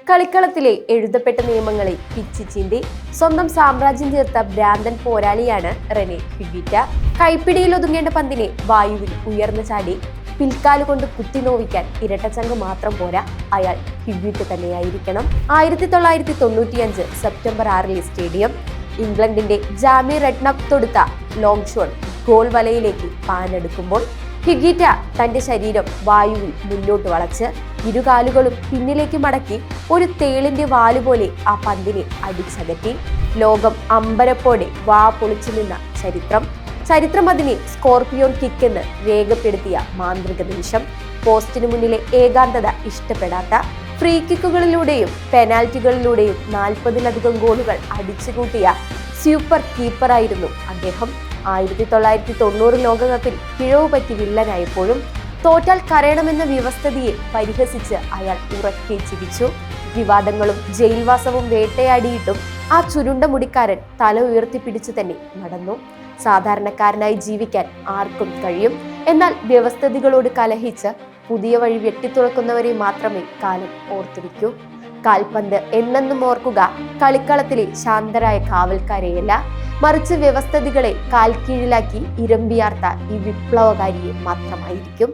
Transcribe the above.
കളിക്കളത്തിലെ എഴുതപ്പെട്ട നിയമങ്ങളെ പിച്ചിച്ചീന്തി സ്വന്തം സാമ്രാജ്യം തീർത്ത ഭ്രാന്തൻ പോരാളിയാണ് റെനെ ഹിഗ്വിറ്റ. കൈപ്പിടിയിൽ ഒതുങ്ങേണ്ട പന്തിനെ വായുവിൽ ഉയർന്നു ചാടി പിൽക്കാലുകൊണ്ട് കുത്തി നോവിക്കാൻ ഇരട്ടച്ചങ്ക് മാത്രം പോരാ, അയാൾ ഹിഗ്വിറ്റ തന്നെയായിരിക്കണം. 1995 September 6 stadium. ഇംഗ്ലണ്ടിന്റെ ജാമി റെഡ്നപ്പ് തൊടുത്ത ലോങ് ഷോട്ട് ഗോൾ വലയിലേക്ക് പാഞ്ഞെടുക്കുമ്പോൾ ഹിഗ്വിറ്റ തന്റെ ശരീരം വായുവിൽ മുന്നോട്ട് വളച്ച് ഇരുകാലുകളും പിന്നിലേക്ക് മടക്കി ഒരു തേളിന്റെ വാലുപോലെ ആ പന്തിനെ അടിച്ചകറ്റി. ലോകം അമ്പരപ്പോടെ വാ പൊളിച്ചു നിന്ന ചരിത്രം അതിനെ സ്കോർപിയോൺ കിക്ക് എന്ന് രേഖപ്പെടുത്തിയ മാന്ത്രിക നിമിഷം. പോസ്റ്റിനു മുന്നിലെ ഏകാന്തത ഇഷ്ടപ്പെടാത്ത ഫ്രീ കിക്കുകളിലൂടെയും പെനാൽറ്റികളിലൂടെയും 40-ലധികം ഗോളുകൾ അടിച്ചുകൂട്ടിയ സൂപ്പർ കീപ്പറായിരുന്നു അദ്ദേഹം. 1990 ലോകകപ്പിൽ പിഴവ് പറ്റി വില്ലനായപ്പോഴും തോറ്റാൽ കരയണമെന്ന വ്യവസ്ഥിതിയെ പരിഹസിച്ച് അയാൾ ഉറക്കെ ചിരിച്ചു. വിവാദങ്ങളും ജയിൽവാസവും വേട്ടയാടിയിട്ടും ആ ചുരുണ്ട മുടിക്കാരൻ തല ഉയർത്തിപ്പിടിച്ചു തന്നെ നടന്നു. സാധാരണക്കാരനായി ജീവിക്കാൻ ആർക്കും കഴിയും, എന്നാൽ വ്യവസ്ഥിതികളോട് കലഹിച്ച് പുതിയ വഴി വെട്ടിത്തുറക്കുന്നവരെ മാത്രമേ കാലം ഓർത്തിരിക്കൂ. കാൽപന്ത് എന്നെന്നും ഓർക്കുക കളിക്കളത്തിലെ ശാന്തരായ കാവൽക്കാരെയല്ല, മറിച്ച് വ്യവസ്ഥിതികളെ കാൽക്കീഴിലാക്കി ഇരമ്പിയാർത്ത ഈ വിപ്ലവകാരിയെ മാത്രമായിരിക്കും.